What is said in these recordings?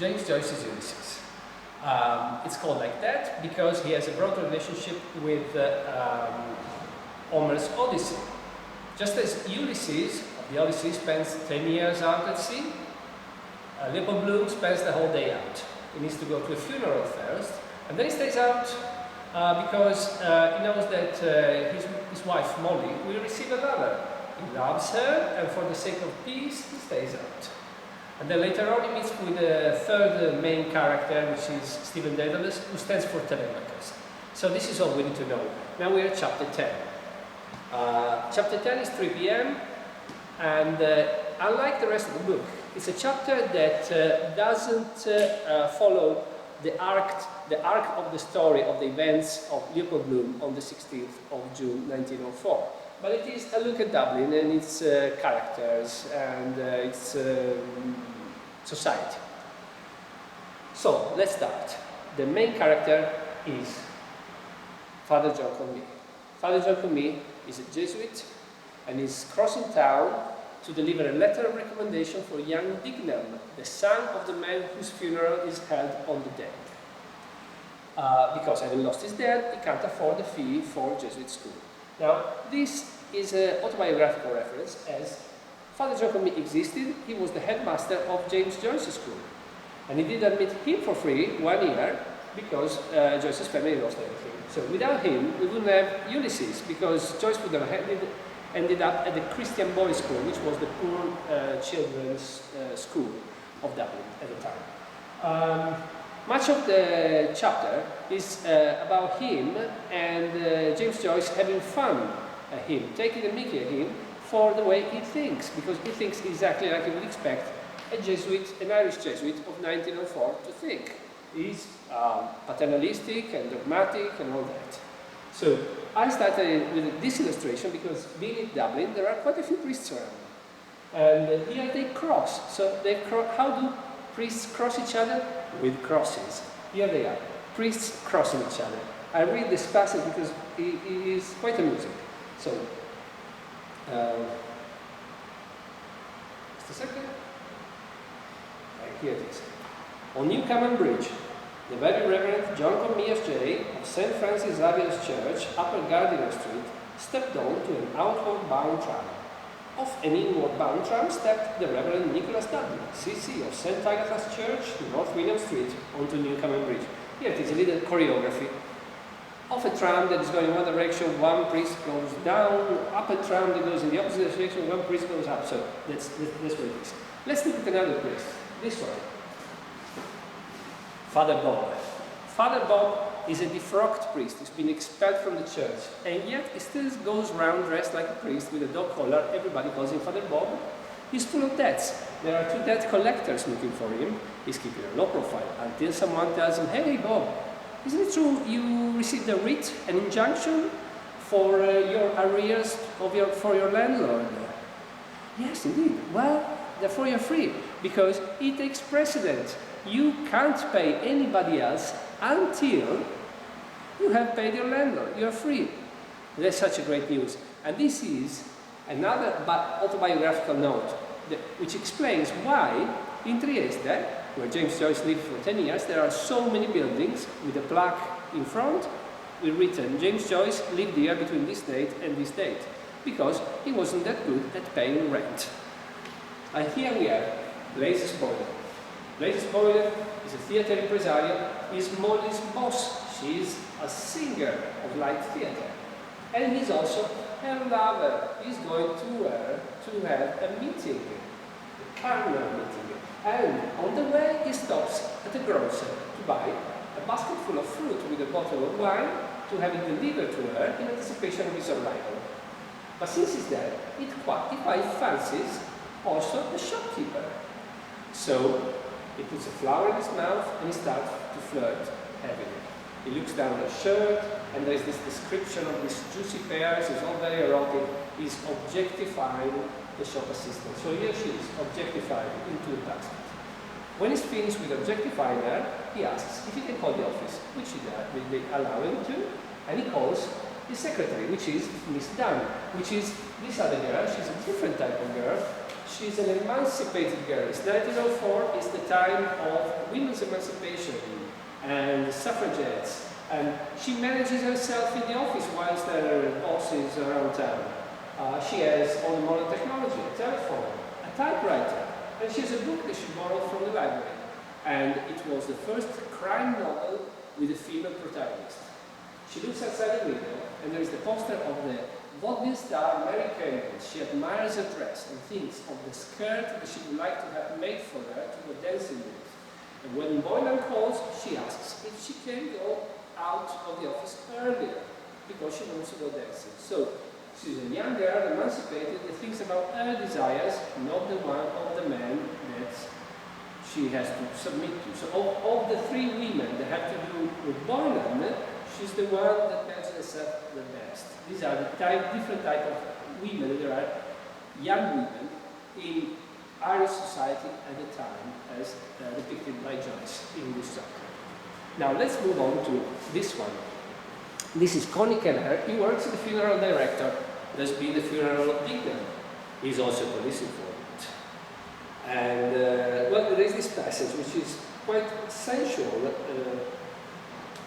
James Joyce's Ulysses. It's called like that because he has a broad relationship with Homer's Odyssey. Just as Ulysses, the Odyssey, spends 10 years out at sea, Leopold Bloom spends the whole day out. He needs to go to a funeral first, and then he stays out because he knows that his wife, Molly, will receive another. He loves her, and for the sake of peace, he stays out. And then later on he meets with the third main character, which is Stephen Dedalus, who stands for Telemachus. So this is all we need to know. Now we are at chapter 10. Chapter 10 is 3 p.m. and unlike the rest of the book, it's a chapter that doesn't follow the arc of the story of the events of Leopold Bloom on the 16th of June 1904. But it is a look at Dublin and its characters and its society. So, let's start. The main character is Father John Combe. Father John Combe is a Jesuit and is crossing town to deliver a letter of recommendation for young Dignam, the son of the man whose funeral is held on the day. Because having lost his dad, he can't afford a fee for Jesuit school. Now, this is an autobiographical reference, as Father John Combe existed. He was the headmaster of James Joyce's school, and he did admit him for free 1 year because Joyce's family lost everything. So without him, we wouldn't have Ulysses, because Joyce would have ended up at the Christian Boys' School, which was the poor children's school of Dublin at the time. Much of the chapter is about him and James Joyce having fun at him, taking the mickey at him for the way he thinks, because he thinks exactly like you would expect a Jesuit, an Irish Jesuit of 1904 to think. He's paternalistic and dogmatic and all that. So I started with this illustration because being in Dublin, there are quite a few priests around. And here they cross. So how do priests cross each other? With crosses. Here they are, priests crossing each other. I read this passage because it is quite amusing. So, just a second. Here it is. On Newcomen Bridge, the Very Reverend John Combe F.J. of St. Francis Xavier's Church, Upper Gardiner Street, stepped on to an outward-bound tram. Off an inward-bound tram stepped the Reverend Nicholas Dudley, C.C. of St. Agatha's Church, North William Street, onto Newcomen Bridge. Here it is, a little choreography. Off a tram that is going one direction, one priest goes down. Up a tram that goes in the opposite direction, one priest goes up. So that's what it is. Let's look at another priest. This one. Father Bob. Father Bob is a defrocked priest. He's been expelled from the church, and yet he still goes around dressed like a priest with a dog collar. Everybody calls him Father Bob. He's full of debts. There are 2 debt collectors looking for him. He's keeping a low profile until someone tells him, "Hey Bob, isn't it true you received a writ, an injunction for your arrears for your landlord?" "Yes, indeed." "Well, therefore you're free, because it takes precedent. You can't pay anybody else until you have paid your landlord. You're free." That's such a great news. And this is another autobiographical note which explains why in Trieste, where James Joyce lived for 10 years, there are so many buildings with a plaque in front with written, "James Joyce lived here between this date and this date," because he wasn't that good at paying rent. And here we have Blaise Spoiler. Blaise Spoiler is a theatre impresario. He's Molly's boss. She's a singer of light theatre. And he's also her lover. He's going to her to have a meeting, a carnal meeting. And on the way he stops at a grocer to buy a basket full of fruit with a bottle of wine to have it delivered to her in anticipation of his arrival. But since he's there, he quite fancies also the shopkeeper. So he puts a flower in his mouth and he starts to flirt heavily. He looks down her shirt and there's this description of these juicy pears. It's all very erotic. He's objectifying the shop assistant. So here she is, objectified into the basket. When he's finished with objectifying her, he asks if he can call the office, which they allow him to, and he calls his secretary, which is Miss Dunn, which is this other girl. She's a different type of girl. She's an emancipated girl. It's 1904 is the time of women's emancipation and suffragettes. And she manages herself in the office whilst her boss is around town. She has all the modern technology, a telephone, a typewriter, and she has a book that she borrowed from the library. And it was the first crime novel with a female protagonist. She looks outside the window, and there is the poster of the vaudeville star Mary Campbell. She admires her dress and thinks of the skirt that she would like to have made for her to go dancing with. And when Boylan calls, she asks if she can go out of the office earlier, because she wants to go dancing. So, she's a young girl, emancipated, that thinks about her desires, not the one of the man that she has to submit to. So, of the three women that have to do with Boylan, she's the one that manages herself the best. These are the different type of women. There are young women in Irish society at the time, as depicted by Joyce in this chapter. Now let's move on to this one. This is Connie Kelleher. He works as the funeral director. There's been the funeral of Dignam. He's also a police informant. And well, there is this passage which is quite sensual.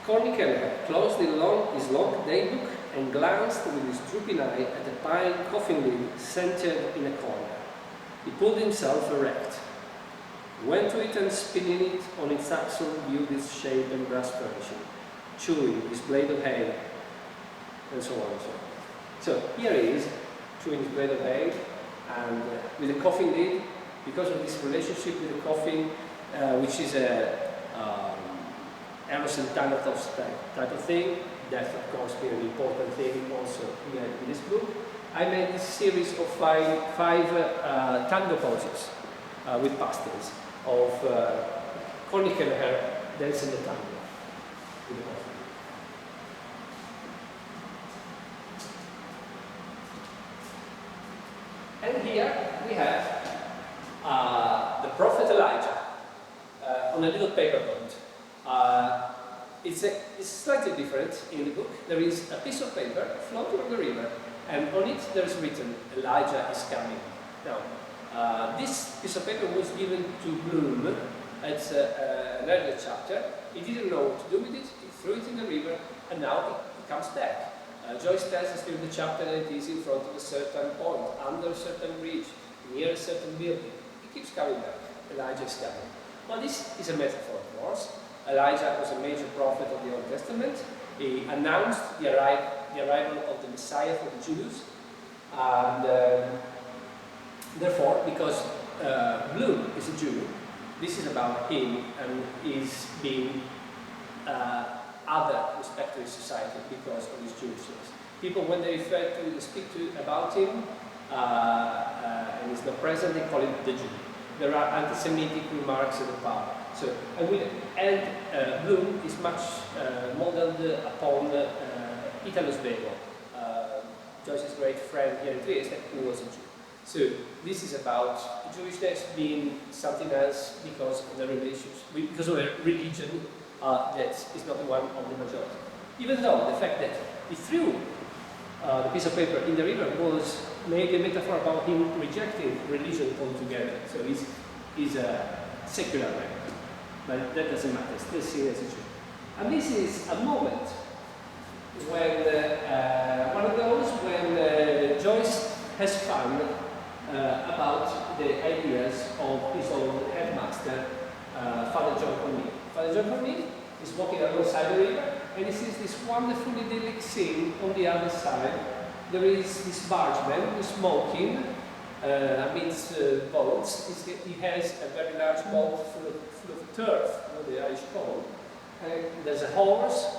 Connie Kelleher closed his long daybook and glanced with his drooping eye at the pine coffin lid centered in a corner. He pulled himself erect, went to it and spinning it on its axle viewed its shape and brass furnishing, chewing his blade of hay, and so on and so on. So here he is, chewing his blade of hay, and with the coffin lid, because of this relationship with the coffin, which is a Eros and Thanatos type of thing, death of course being an important thing also here in this book, I made this series of five tango poses with pastels of Connie Kelleher dancing the tango with the coffin. And here we have the prophet Elijah on a little paper boat. It's slightly different in the book. There is a piece of paper floating on the river, and on it there is written, Elijah is coming. Now, this piece of paper was given to Bloom at an earlier chapter. He didn't know what to do with it, he threw it in the river, and now it comes back. Joyce tells us during the chapter that it is in front of a certain point, under a certain bridge, near a certain building. It keeps coming back. Elijah is coming. Well, this is a metaphor, of course. Elijah was a major prophet of the Old Testament. He announced the arrival of the Messiah for the Jews. And therefore, because Bloom is a Jew, this is about him and his being other respect to his society because of his Jewishness. People, when they speak about him and he's not present, they call him the Jew. There are anti-Semitic remarks at the part. So, and Bloom is much modeled upon Italo Svevo, Joyce's great friend here in Trieste, who was a Jew. So this is about Jewishness being something else because of the relations, because of a religion that is not the one of the majority. Even though the fact that he threw the piece of paper in the river was made a metaphor about him rejecting religion altogether. So he's a secular man. But that doesn't matter, still seen as a Jew. And this is a moment when, one of those when Joyce has fun about the ideas of his own headmaster, Father John Connery. Father John Connery is walking alongside the river and he sees this wonderful idyllic scene on the other side. There is this bargeman who's smoking amidst boats. He has a very large boat full of turf, the Irish call. There's a horse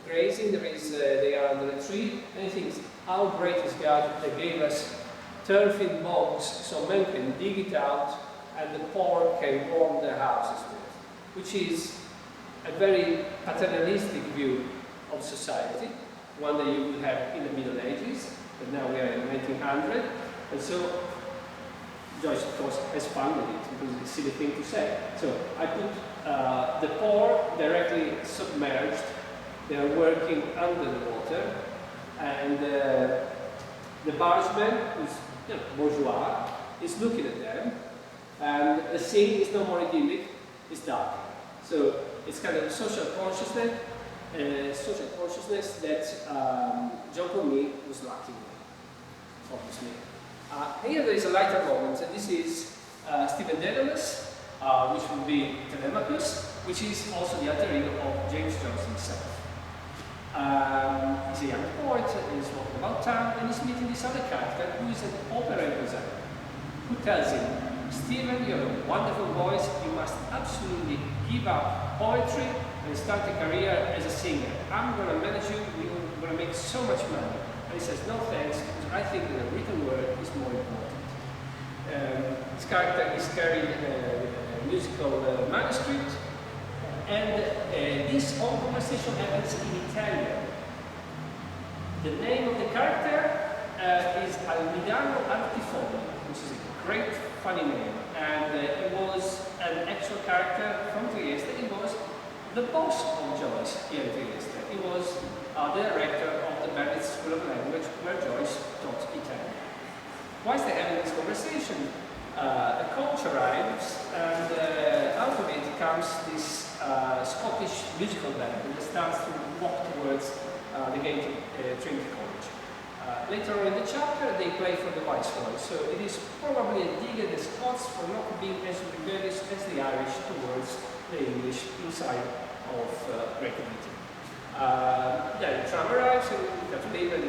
grazing, they are under a tree, and he thinks, how great is God that gave us turf in bogs so men can dig it out and the poor can warm their houses with, which is a very paternalistic view of society, one that you would have in the Middle Ages, but now we are in 1900, and so Joyce, of course, has fun with it because it's a silly thing to say. So I put the poor directly submerged. They are working under the water, and the bargeman, who's bourgeois, is looking at them, and the scene is no more idyllic, it's dark. So it's kind of a social consciousness that John Cormier was lacking, obviously. Here there is a lighter moment, and this is Stephen Dedalus, which will be Telemachus, which is also the alter ego of James Joyce himself. He's a young poet, he's walking about town, and he's meeting this other character who is an opera impresario, who tells him, Stephen, you have a wonderful voice, you must absolutely give up poetry and start a career as a singer. I'm going to manage you, we're going to make so much money. And he says, no thanks, because I think that the written word is more important. This character is carrying a musical manuscript, and this whole conversation happens in Italian. The name of the character is Almidano Artifoni, which is a great, funny name. And it was an actual character from Trieste. It was the boss of Joyce here in Trieste. He was the director of the Bandit School of Language where Joyce taught Italian. Whilst they're having this conversation, a coach arrives, and out of it comes this Scottish musical band that starts to walk towards the gate of Trinity College. Later on in the chapter, they play for the Viceroy, so it is probably a dig at the Scots for not being as rebellious as the Irish towards the English inside of Great Britain. The tram arrives, and you have to leave, and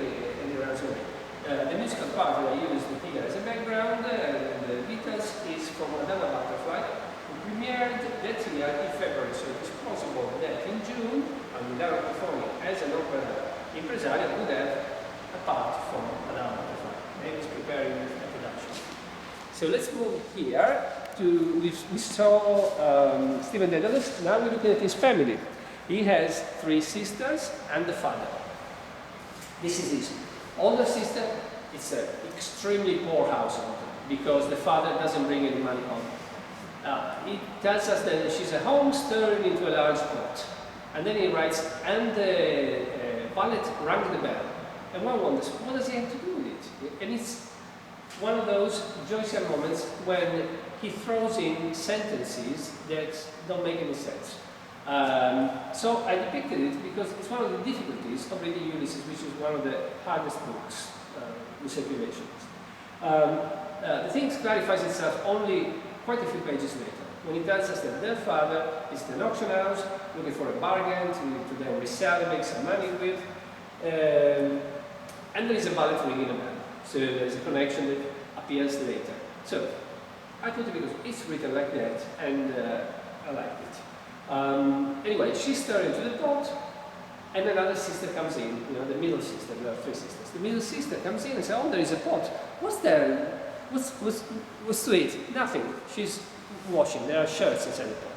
he runs away. The musical part that I used here as a background, the Beatles, is from Madonna Butterfly, who premiered that year in February, so it is possible that in June, Almidano Artifoni, as an opera impresario, would have apart from Madame Butterfly. Maybe it's preparing the production. So let's move here to, we saw Stephen Dedalus, now we're looking at his family. He has 3 sisters and the father. This is his older sister. It's an extremely poor household because the father doesn't bring any money home. He tells us that she's a home stirring into a large pot. And then he writes, and the valet rang the bell. And one wonders, what does he have to do with it? And it's one of those Joycean moments when he throws in sentences that don't make any sense. So I depicted it because it's one of the difficulties of reading Ulysses, which is one of the hardest books in circulation. The thing clarifies itself only quite a few pages later, when he tells us that their father is in an auction house looking for a bargain to then resell and make some money with. And there is a valet ringing a bell, so there is a connection that appears later. So I put it because it's written like that, and I liked it. Anyway, she's stirring into the pot, and another sister comes in, the middle sister. There are 3 sisters. The middle sister comes in and says, "Oh, there is a pot. What's there? What's to eat? Nothing." She's washing. There are shirts inside the pot,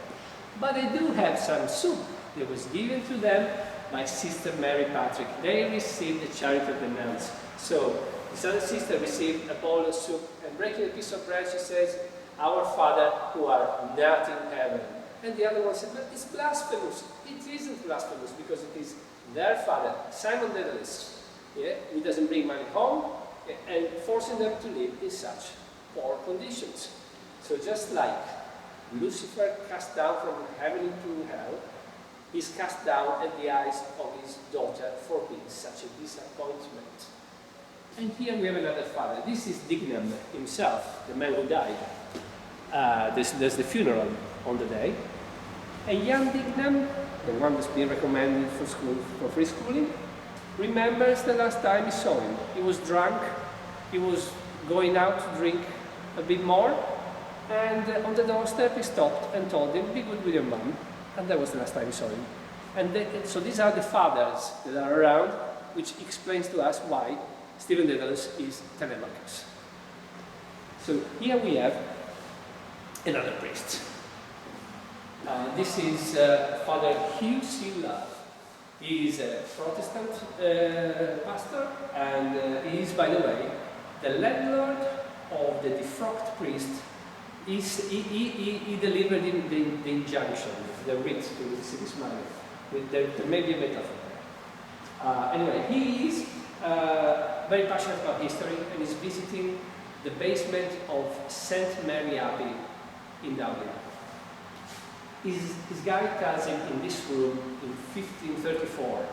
but they do have some soup that was given to them by Sister Mary Patrick. They received the charity of the nuns. So this other sister received a bowl of soup, and breaking a piece of bread, she says, "Our Father who art not in heaven." And the other one said, "But it's blasphemous." It isn't blasphemous because it is their father, Simon Dedalus, who doesn't bring money home, and forcing them to live in such poor conditions. So just like Lucifer cast down from heaven into hell, is cast down at the eyes of his daughter for being such a disappointment. And here we have another father. This is Dignam himself, the man who died. There's the funeral on the day. And young Dignam, the one that's been recommended for school, for free schooling, remembers the last time he saw him. He was drunk, he was going out to drink a bit more, and on the doorstep he stopped and told him, "Be good with your mum." And that was the last time he saw him. And so these are the fathers that are around, which explains to us why Stephen Dedalus is Telemachus. So here we have another priest. This is Father Hugh C. Love. He is a Protestant pastor, and he is, by the way, the landlord of the defrocked priest. He delivered in the injunction, the writ to the city smiling. There may be a metaphor there. Anyway, he is very passionate about history, and is visiting the basement of St. Mary Abbey in Dublin. His guide tells him in this room in 1534,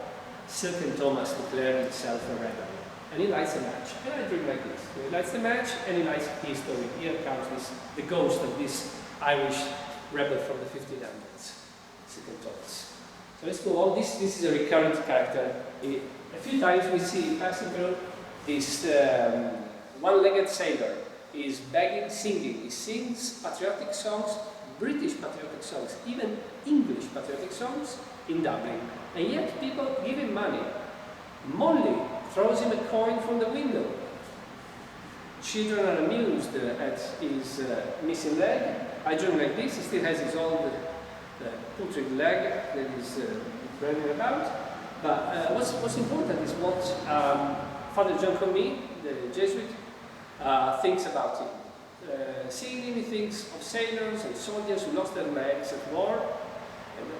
St. Thomas declared himself a rebel. And he lights a match. And I dream like this. He lights the match and he lights his story. Here comes the ghost of this Irish rebel from the 1500s, St. Thomas. So let's go on. This is a recurrent character. A few times we see passing through this one-legged sailor. He's begging, singing. He sings patriotic songs, British patriotic songs, even English patriotic songs in Dublin. And yet people give him money. Molly throws him a coin from the window. Children are amused at his missing leg. I dream like this. He still has his old putrid leg that is running about. But what's important is what Father John Comey, the Jesuit, thinks about him. Seeing him, he thinks of sailors and soldiers who lost their legs at war,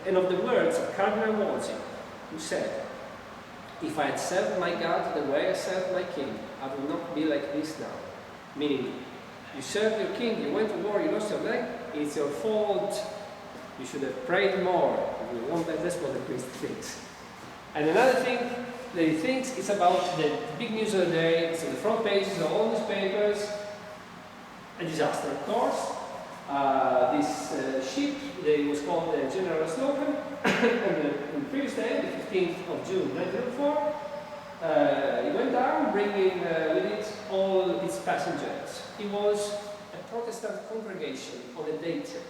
and of the words of Cardinal Wolsey, who said, "If I had served my God the way I served my king, I would not be like this now." Meaning, you served your king, you went to war, you lost your leg, it's your fault. You should have prayed more. That's what the priest thinks. And another thing that he thinks is about the big news of the day. It's on the front pages of all newspapers. A disaster, of course. This ship, that was called the General Slogan, on the previous day, the 15th of June 1904, it went down, bringing with it all its passengers. It was a Protestant congregation on a day trip.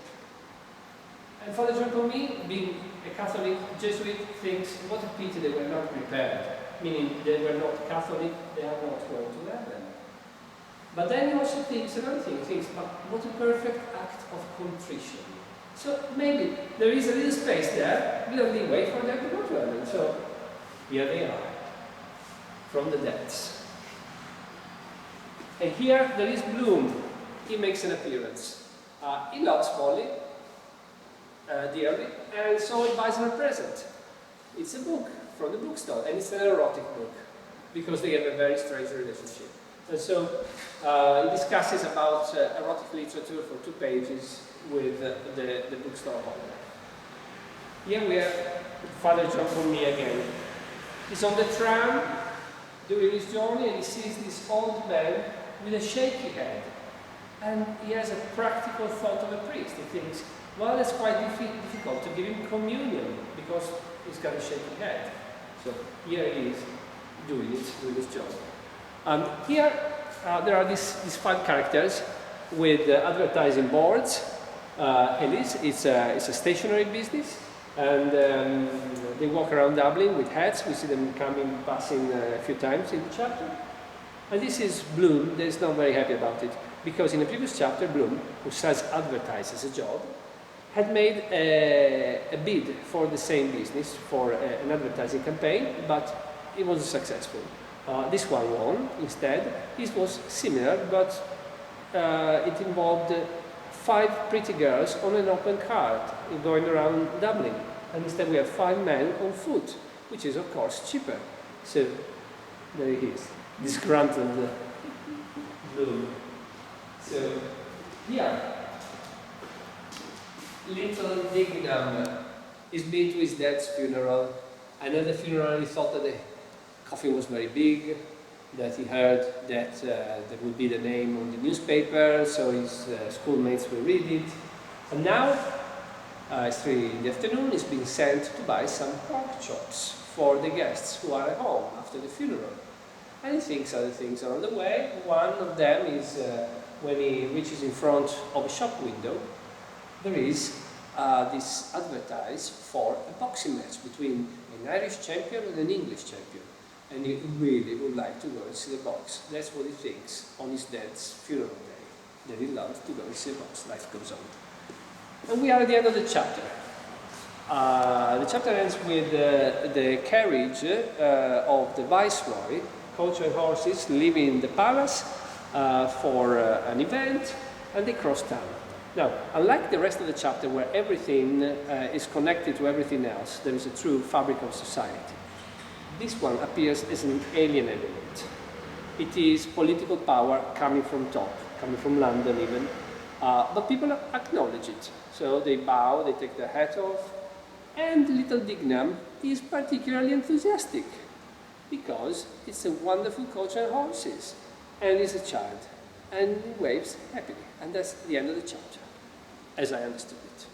And Father John Comey, being a Catholic Jesuit, thinks what a pity they were not prepared, meaning they were not Catholic, they are not going to heaven. But then he also thinks another thing, he thinks, but what a perfect act of contrition. So maybe there is a little space there, we don't need wait for them to go to heaven. So here they are, from the depths. And here there is Bloom. He makes an appearance. He loves Molly dearly, and so he buys her a present. It's a book from the bookstore, and it's an erotic book, because they have a very strange relationship. And so he discusses about erotic literature for 2 pages with the bookstore owner. Here we have Father John Comey again. He's on the tram doing his journey and he sees this old man with a shaky head. And he has a practical thought of a priest. He thinks, well, it's quite difficult to give him communion because he's got a shaky head. So here he is doing it with his job. Here there are these 5 characters with advertising boards. Ellis, it's a stationery business, and they walk around Dublin with hats. We see them passing a few times in the chapter. And this is Bloom, that is not very happy about it, because in the previous chapter, Bloom, who sells advertise as a job, had made a bid for the same business, for an advertising campaign, but it wasn't successful. This one won instead. This was similar, but it involved 5 pretty girls on an open cart going around Dublin. And instead we have 5 men on foot, which is of course cheaper. So there he is, disgruntled Bloom. So here, little Dignam is been to his dad's funeral, and at the funeral he thought that the coffin was very big, that he heard that there would be the name on the newspaper, so his schoolmates will read it. And now, it's 3 in the afternoon, he's been sent to buy some pork chops for the guests who are at home after the funeral. And he thinks other things are on the way. One of them is when he reaches in front of a shop window, there is this advertise for a boxing match between an Irish champion and an English champion. And he really would like to go and see the box. That's what he thinks on his dad's funeral day, that he loves to go and see the box. Life goes on. And we are at the end of the chapter. The chapter ends with the carriage of the viceroy, coach and horses, leaving the palace for an event, and they cross town. Now, unlike the rest of the chapter where everything is connected to everything else, there is a true fabric of society. This one appears as an alien element. it is political power coming from top, coming from London even. But people acknowledge it. So they bow, they take their hat off, and little Dignam is particularly enthusiastic because it's a wonderful culture of horses, and he's a child, and he waves happily. And that's the end of the chapter, as I understood it.